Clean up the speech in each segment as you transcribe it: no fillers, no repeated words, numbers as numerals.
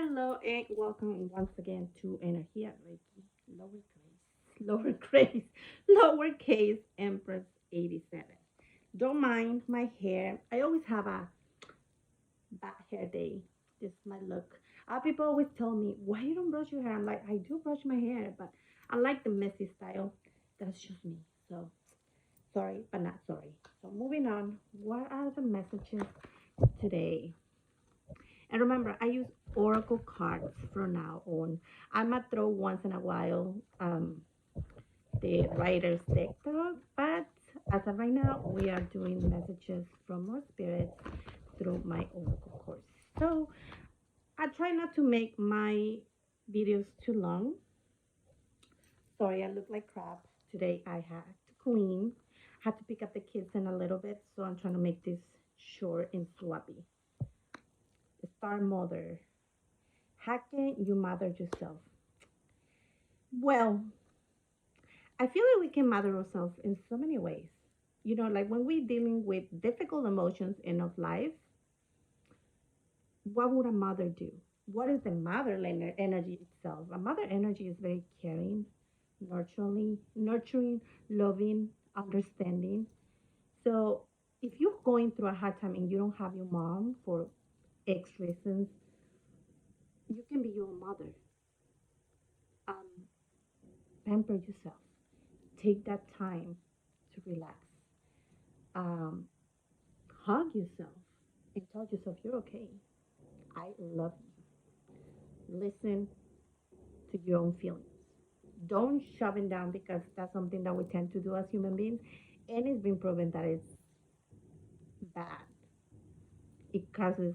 Hello and welcome once again to Energia Reiki, lowercase, lowercase Empress 87. Don't mind my hair. I always have a bad hair day. Just my look. People always tell me, why you don't brush your hair? I'm like, I do brush my hair, but I like the messy style. That's just me. So sorry, but not sorry. So moving on. What are the messages today? And remember, I use Oracle cards from now on. I might throw once in a while the writer's deck, but as of right now, we are doing messages from more spirits through my Oracle course. So I try not to make my videos too long. Sorry, I look like crap. Today I had to clean. Had to pick up the kids in a little bit, so I'm trying to make this short and sloppy. Star Mother. How can you mother yourself? Well, I feel like we can mother ourselves in so many ways. Like when we're dealing with difficult emotions in of life, what would a mother do? What is the mother energy itself? A mother energy is very caring, nurturing, loving, understanding. So if you're going through a hard time and you don't have your mom for X reasons, you can be your mother. Um, Pamper yourself. Take that time to relax. Um, Hug yourself and tell yourself you're okay. I love you. Listen to your own feelings. Don't shove it down because that's something that we tend to do as human beings, and it's been proven that it's bad. It causes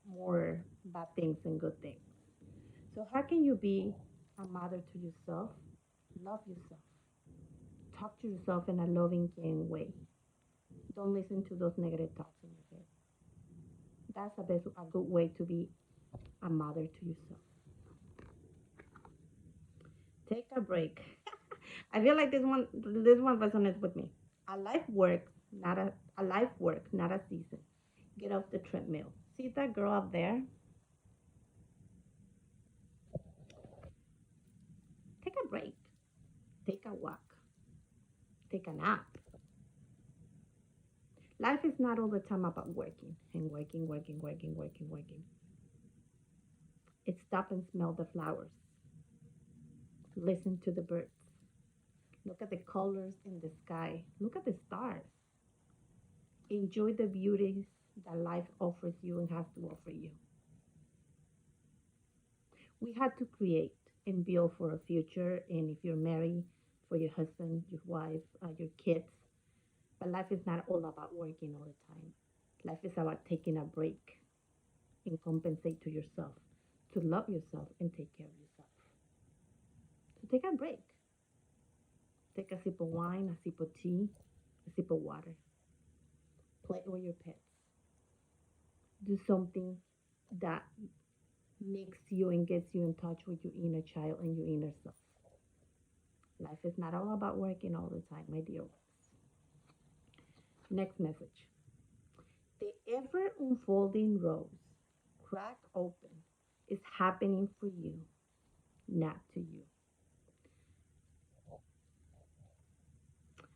more bad things than good things. So how can you be a mother to yourself? Love yourself. Talk to yourself in a loving, caring way. Don't listen to those negative thoughts in your head. That's a good way to be a mother to yourself. Take a break. I feel like this one resonates with me. A life work, not a season. Get off the treadmill. See that girl up there? Take a break. Take a walk. Take a nap. Life is not all the time about working and working, working, working, working, working. It's stop and smell the flowers. Listen to the birds. Look at the colors in the sky. Look at the stars. Enjoy the beauties that life offers you and has to offer you. We had to create and build for a future. And if you're married, for your husband, your wife, your kids. But life is not all about working all the time. Life is about taking a break and compensate to yourself, to love yourself and take care of yourself. So take a break. Take a sip of wine, a sip of tea, a sip of water. Play with your pets. Do something that makes you and gets you in touch with your inner child and your inner self. Life is not all about working all the time, my dear ones. Next message. The ever unfolding rose, crack open, is happening for you, not to you.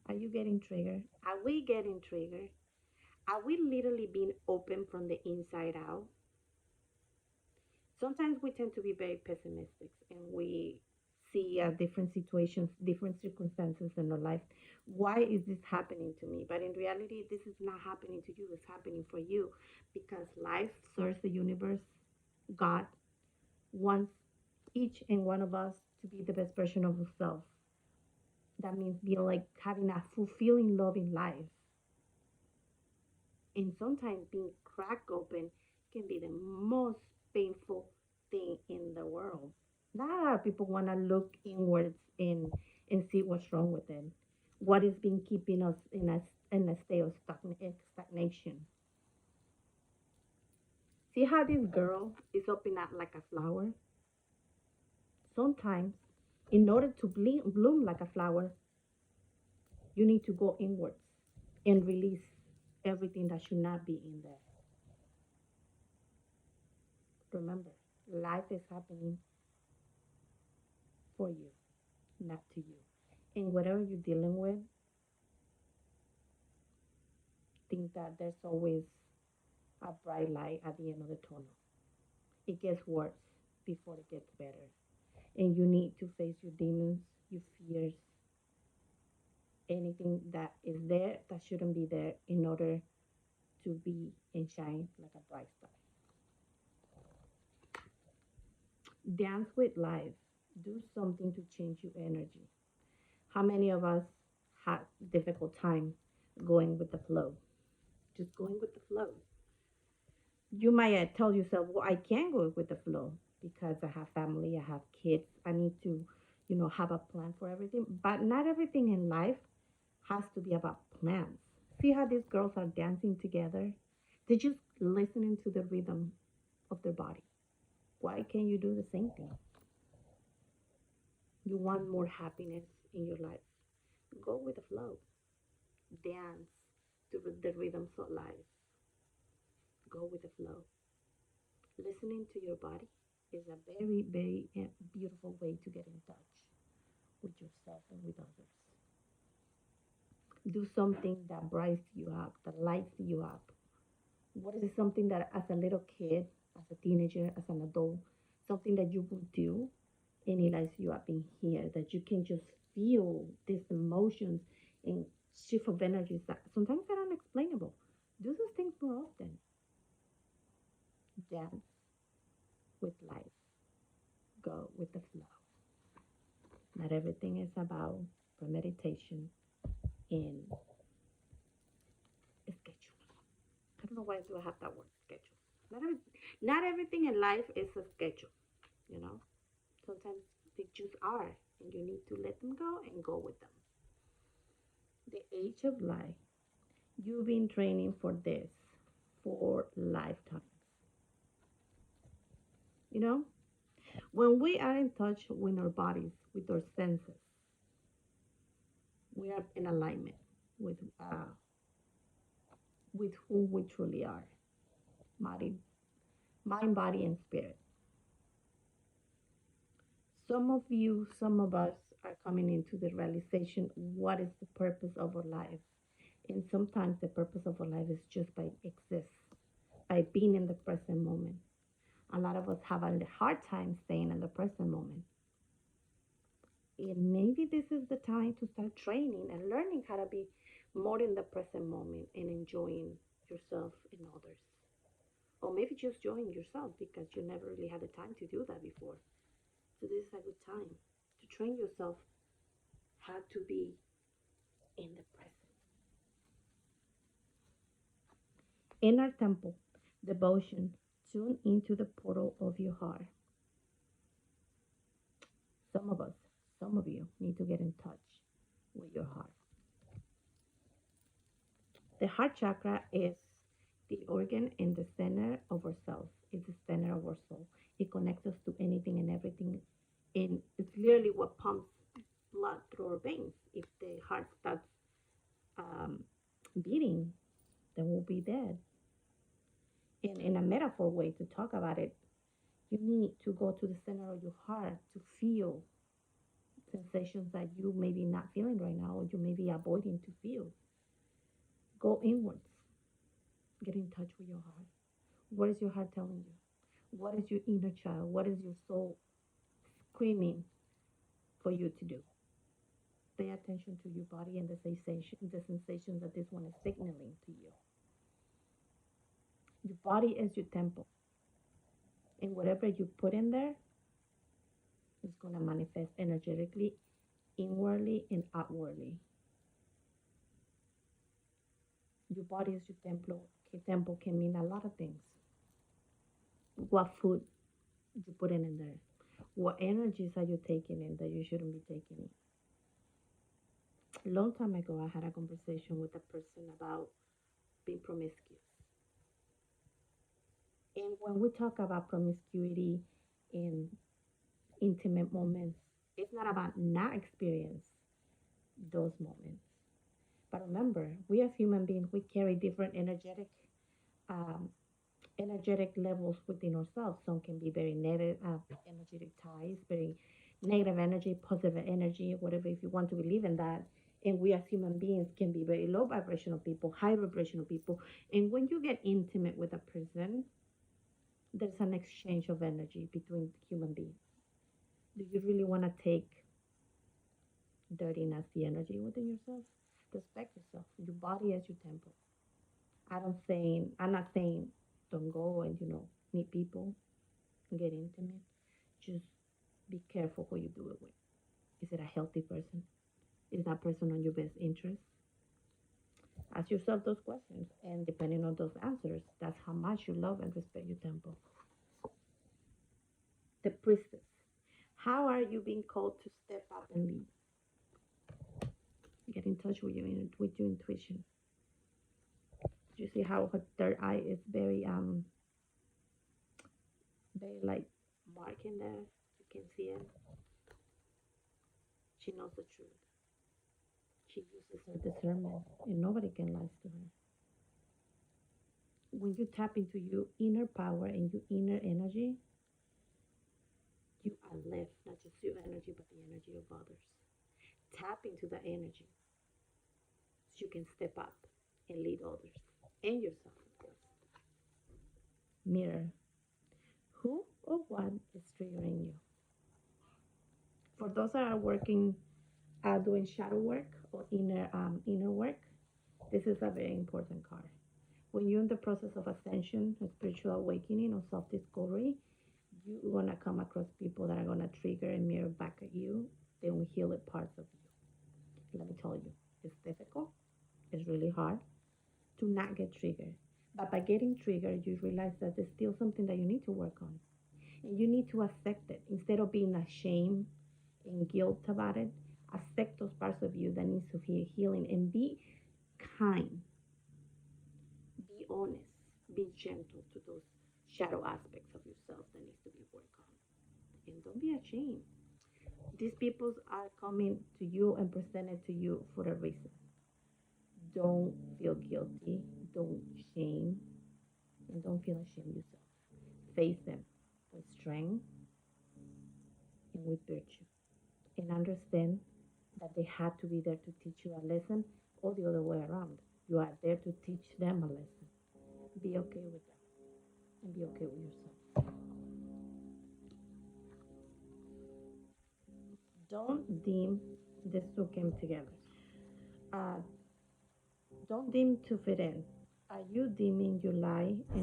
Are you getting triggered? Are we getting triggered? Are we literally being open from the inside out? Sometimes we tend to be very pessimistic and we see different situations, different circumstances in our life. Why is this happening to me? But in reality, this is not happening to you, it's happening for you because life, source, the universe, God wants each and one of us to be the best version of ourselves. That means being like having a fulfilling, loving life. And sometimes being cracked open can be the most painful thing in the world. Not a lot of people want to look inwards and see what's wrong with them. What has been keeping us in a state of stagnation. See how this girl is opening up like a flower? Sometimes, in order to bloom like a flower, you need to go inwards and release everything that should not be in there. Remember. Life is happening for you, not to you. And whatever you're dealing with, think that there's always a bright light at the end of the tunnel. It gets worse before it gets better. And you need to face your demons, your fears, anything that is there that shouldn't be there in order to be and shine like a bright star. Dance with life. Do something to change your energy. How many of us had difficult time going with the flow? Just going with the flow. You might tell yourself, well, I can't go with the flow because I have family, I have kids, I need to, have a plan for everything. But not everything in life has to be about plans. See how these girls are dancing together? They're just listening to the rhythm of their body. Why can't you do the same thing? You want more happiness in your life. Go with the flow. Dance to the rhythms of life. Go with the flow. Listening to your body is a very, very beautiful way to get in touch with yourself and with others. Do something that brights you up, that lights you up. What is something that as a little kid, as a teenager, as an adult, something that you will do and it lights you up in here, that you can just feel these emotions and shift of energies that sometimes are unexplainable. Do those things more often. Dance with life. Go with the flow. Not everything is about premeditation and schedule. I don't know why do I have that word schedule. Not, every, not everything in life is a schedule, you know. Sometimes they just are, and you need to let them go and go with them. The age of life. You've been training for this for lifetimes. You know, when we are in touch with our bodies, with our senses, we are in alignment with who we truly are, body, mind, body, and spirit. Some of you, some of us are coming into the realization what is the purpose of our life. And sometimes the purpose of our life is just by exist, by being in the present moment. A lot of us have a hard time staying in the present moment. And maybe this is the time to start training and learning how to be more in the present moment and enjoying yourself and others. Or maybe just enjoying yourself because you never really had the time to do that before. So this is a good time to train yourself how to be in the present. Inner temple, devotion, tune into the portal of your heart. Some of us, some of you need to get in touch with your heart. The heart chakra is the organ in the center of ourselves. It's the center of our soul. It connects us to anything and everything. And it's literally what pumps blood through our veins. If the heart stops um, beating, then we'll be dead. In a metaphor way to talk about it, you need to go to the center of your heart to feel sensations that you may be not feeling right now or you may be avoiding to feel. Go inwards. Get in touch with your heart. What is your heart telling you? What is your inner child? What is your soul screaming for you to do? Pay attention to your body and the sensations that this one is signaling to you. Your body is your temple, and whatever you put in there is going to manifest energetically, inwardly, and outwardly. Your body is your temple. Temple can mean a lot of things. What food you put in there? What energies are you taking in that you shouldn't be taking in? A long time ago, I had a conversation with a person about being promiscuous. And when we talk about promiscuity in intimate moments, it's not about not experience those moments. But remember, we as human beings, we carry different energetic um, energetic levels within ourselves. Some can be very negative, energetic ties, very negative energy, positive energy, whatever, if you want to believe in that. And we as human beings can be very low vibrational people, high vibrational people. And when you get intimate with a person, there's an exchange of energy between human beings. Do you really want to take dirty, nasty energy within yourself? Respect yourself, your body as your temple. I'm not saying don't go and, meet people and get intimate. Just be careful who you do it with. Is it a healthy person? Is that person on your best interest? Ask yourself those questions, and depending on those answers, that's how much you love and respect your temple. The priestess. How are you being called to step up and lead? Get in touch with your intuition. You see how her third eye is very like mark in there. You can see it. She knows the truth. She uses her discernment, and nobody can lie to her. When you tap into your inner power and your inner energy, you uplift not just your energy, but the energy of others. Tap into the energy so you can step up and lead others and yourself, of course. Mirror. Who or what is triggering you? For those that are working, doing shadow work or inner work, this is a very important card. When you're in the process of ascension, a spiritual awakening, or self discovery, you're gonna come across people that are gonna trigger and mirror back at you the unhealed parts of you. Let me tell you, it's difficult. It's really hard to not get triggered. But by getting triggered, you realize that there's still something that you need to work on. And you need to accept it instead of being ashamed and guilt about it. Accept those parts of you that needs to be healing and be kind, be honest, be gentle to those shadow aspects of yourself that needs to be worked on. And don't be ashamed. These people are coming to you and presented to you for a reason. Don't feel guilty. Don't shame. And don't feel ashamed yourself. Face them with strength and with virtue. And understand that they had to be there to teach you a lesson or the other way around. You are there to teach them a lesson. Be okay with that and be okay with yourself. Don't deem this two came together. Uh, don't deem to fit in. Are you deeming your lie and